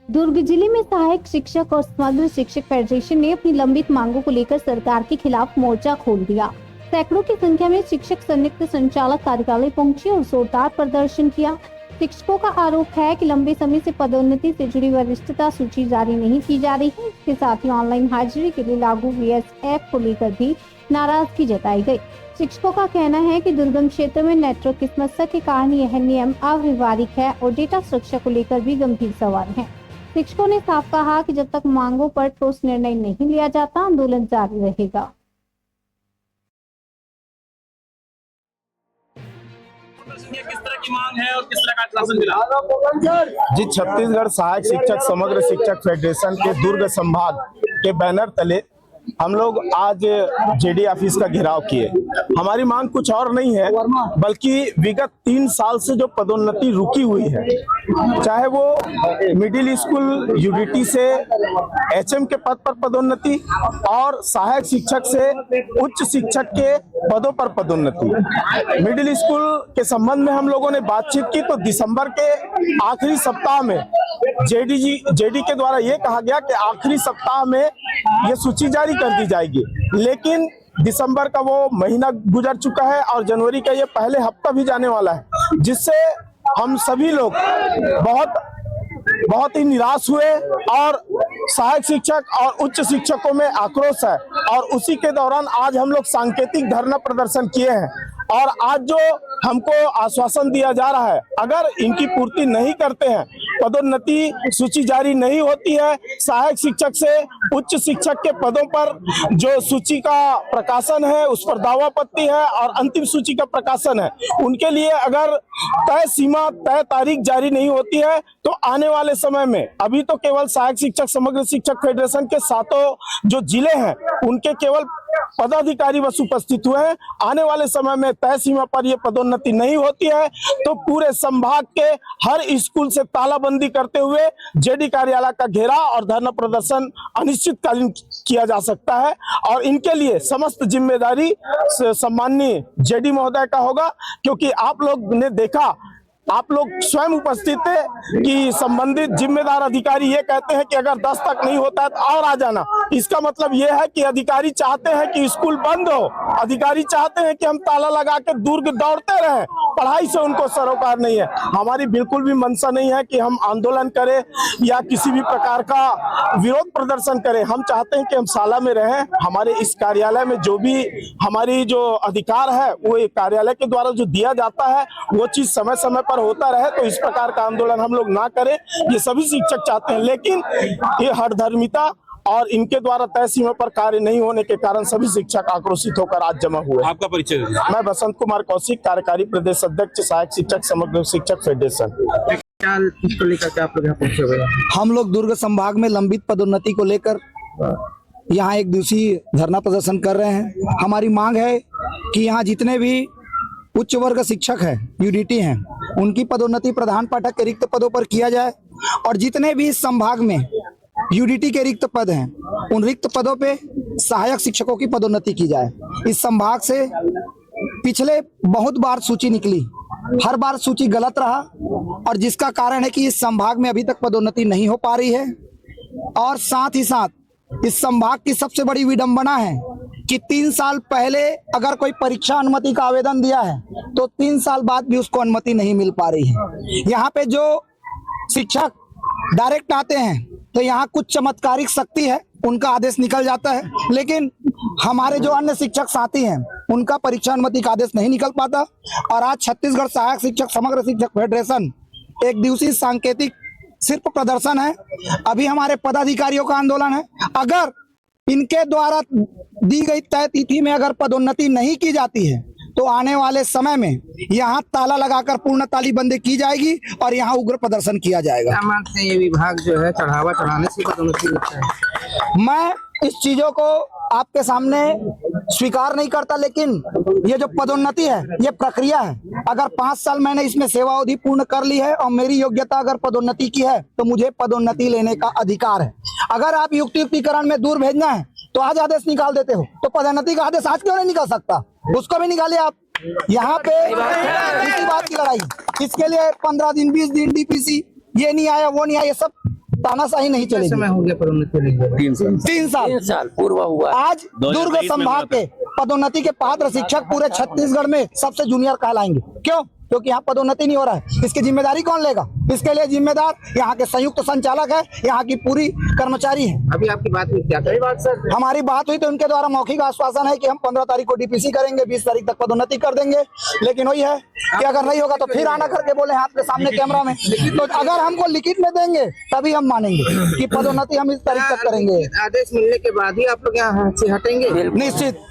दुर्ग जिले में सहायक शिक्षक और समग्र शिक्षक फेडरेशन ने अपनी लंबित मांगों को लेकर सरकार के खिलाफ मोर्चा खोल दिया। सैकड़ों की संख्या में शिक्षक संयुक्त संचालक कार्यालय पहुंचे और जोरदार प्रदर्शन किया। शिक्षकों का आरोप है कि लंबे समय से पदोन्नति से जुड़ी वरिष्ठता सूची जारी नहीं की जा रही है। इसके साथ ही ऑनलाइन हाजिरी के लिए लागू VSF को लेकर भी नाराजगी जताई गई। शिक्षकों का कहना है कि दुर्गम क्षेत्र में नेटवर्क की समस्या के कारण यह नियम अव्यवहारिक है और डेटा सुरक्षा को लेकर भी गंभीर सवाल हैं। शिक्षकों ने साफ कहा कि जब तक मांगों पर ठोस निर्णय नहीं लिया जाता, आंदोलन जारी रहेगा। किस तरह की मांग है और किस तरह का आश्वासन मिला? जी, छत्तीसगढ़ सहायक शिक्षक समग्र शिक्षक फेडरेशन के दुर्ग संभाग के बैनर तले हम लोग आज जेडी ऑफिस का घेराव किए। हमारी मांग कुछ और नहीं है, बल्कि विगत 3 साल से जो पदोन्नति रुकी हुई है, चाहे वो मिडिल स्कूल यूडीटी से HM के पद पर पदोन्नति और सहायक शिक्षक से उच्च शिक्षक के पदों पर पदोन्नति। मिडिल स्कूल के संबंध में हम लोगों ने बातचीत की तो दिसंबर के आखिरी सप्ताह में जेडी के द्वारा ये कहा गया कि आखिरी सप्ताह में ये सूची जारी कर दी जाएगी, लेकिन दिसंबर का वो महीना गुजर चुका है और जनवरी का ये पहले हफ्ता भी जाने वाला है, जिससे हम सभी लोग बहुत ही निराश हुए और सहायक शिक्षक और उच्च शिक्षकों में आक्रोश है। और उसी के दौरान आज हम लोग सांकेतिक धरना प्रदर्शन किए हैं और आज जो हमको आश्वासन दिया जा रहा है, अगर इनकी पूर्ति नहीं करते हैं, पदोन्नति सूची जारी नहीं होती है, सहायक शिक्षक से उच्च शिक्षक के पदों पर जो सूची का प्रकाशन है उस पर दावापत्ति है और अंतिम सूची का प्रकाशन है, उनके लिए अगर तय तारीख जारी नहीं होती है तो आने वाले समय में, अभी तो केवल सहायक शिक्षक समग्र शिक्षक फेडरेशन के 7 जो जिले हैं उनके केवल पदाधिकारी बस उपस्थित हुए हैं। आने वाले समय में तय सीमा पर यह पदोन्नति नहीं होती है तो पूरे संभाग के हर स्कूल से तालाबंदी करते हुए जेडी कार्यालय का घेराव और धरना प्रदर्शन अनिश्चितकालीन किया जा सकता है और इनके लिए समस्त जिम्मेदारी सम्माननीय जेडी महोदय का होगा, क्योंकि आप लोग ने देखा, आप लोग स्वयं उपस्थित थे कि संबंधित जिम्मेदार अधिकारी ये कहते हैं कि अगर 10 तक नहीं होता है तो और आ जाना। इसका मतलब ये है कि अधिकारी चाहते हैं कि स्कूल बंद हो, अधिकारी चाहते हैं कि हम ताला लगा के दुर्ग दौड़ते रहें, पढ़ाई से उनको सरोकार नहीं है। हमारी बिल्कुल भी मंशा नहीं है कि हम आंदोलन करें या किसी भी प्रकार का विरोध प्रदर्शन करें। हम चाहते हैं कि हम शाला में रहें, हमारे इस कार्यालय में जो भी हमारी जो अधिकार है वो कार्यालय के द्वारा जो दिया जाता है वो चीज समय समय पर होता रहे। तो इस प्रकार का आंदोलन हम लोग ना करें, ये सभी शिक्षक चाहते हैं, लेकिन ये हठधर्मिता और इनके द्वारा तय सीमा पर कार्य नहीं होने के कारण सभी शिक्षक आक्रोशित होकर आज जमा हुए। आपका परिचय? मैं बसंत कुमार कौशिक, कार्यकारी प्रदेश अध्यक्ष सहायक शिक्षक समग्र शिक्षक फेडरेशन। क्या इसको लेकर के आप लोग यहाँ पहुंचे हुए हैं? हम लोग दुर्ग संभाग में लंबित पदोन्नति को लेकर यहाँ एक दिवसीय धरना प्रदर्शन कर रहे हैं। हमारी मांग है कि यहाँ जितने भी उच्च वर्ग शिक्षक हैं, यूडीटी हैं, उनकी पदोन्नति प्रधान पाठक के रिक्त पदों पर किया जाए और जितने भी इस संभाग में यूडीटी के रिक्त पद हैं, उन रिक्त पदों पे सहायक शिक्षकों की पदोन्नति की जाए। इस संभाग से पिछले बहुत बार सूची निकली, हर बार सूची गलत रहा और जिसका कारण है कि इस संभाग में अभी तक पदोन्नति नहीं हो पा रही है। और साथ ही साथ इस संभाग की सबसे बड़ी विडंबना है कि 3 साल पहले अगर कोई परीक्षा अनुमति का आवेदन दिया है तो 3 साल बाद भी उसको अनुमति नहीं मिल पा रही है। यहाँ पे जो शिक्षक डायरेक्ट आते हैं तो यहाँ कुछ चमत्कारिक शक्ति है, उनका आदेश निकल जाता है, लेकिन हमारे जो अन्य शिक्षक साथी हैं उनका परीक्षा अनुमति का आदेश नहीं निकल पाता। और आज छत्तीसगढ़ सहायक शिक्षक समग्र शिक्षक फेडरेशन एक दिवसीय सांकेतिक सिर्फ प्रदर्शन है। अभी हमारे पदाधिकारियों का आंदोलन है। अगर इनके द्वारा दी गई तय तिथि में अगर पदोन्नति नहीं की जाती है तो आने वाले समय में यहाँ ताला लगाकर पूर्ण तालीबंदी की जाएगी और यहाँ उग्र प्रदर्शन किया जाएगा। क्या मानते हैं ये विभाग जो है चढ़ावा चढ़ाने से पदोन्नति होता है? मैं इस चीजों को आपके सामने स्वीकार नहीं करता, लेकिन ये जो पदोन्नति है ये प्रक्रिया है। अगर 5 साल मैंने इसमें सेवा अवधि पूर्ण कर ली है और मेरी योग्यता अगर पदोन्नति की है तो मुझे पदोन्नति लेने का अधिकार है। अगर आप युक्तिकरण में दूर भेजना है तो आज आदेश निकाल देते हो, तो पदोन्नति का आदेश आज क्यों नहीं निकल सकता? उसको भी निकालिए आप। यहाँ पे इसी बात की लड़ाई, इसके लिए 15 दिन 20 दिन डीपीसी, ये नहीं आया वो नहीं आया, ये सब तानाशाही नहीं चलेगी। समय हो गया पदोन्नति लिए? 3 साल पूर्व हुआ। आज दुर्ग संभाग के पदोन्नति के पात्र शिक्षक पूरे छत्तीसगढ़ में सबसे जूनियर कहलाएंगे। क्यों? क्योंकि यहाँ पदोन्नति नहीं हो रहा है। इसकी जिम्मेदारी कौन लेगा? इसके लिए जिम्मेदार यहाँ के संयुक्त संचालक है, यहाँ की पूरी कर्मचारी है। अभी आपकी बात हुई क्या? कई बात सर हमारी बात हुई तो उनके द्वारा मौखिक आश्वासन है कि हम 15 तारीख को डीपीसी करेंगे, 20 तारीख तक पदोन्नति कर देंगे। लेकिन वही है कि अगर नहीं होगा तो फिर आना करके बोले हाथ के सामने कैमरा में। तो अगर हमको लिखित में देंगे तभी हम मानेंगे कि पदोन्नति हम इस तारीख तक करेंगे। आदेश मिलने के बाद ही आप लोग यहाँ से हटेंगे? निश्चित।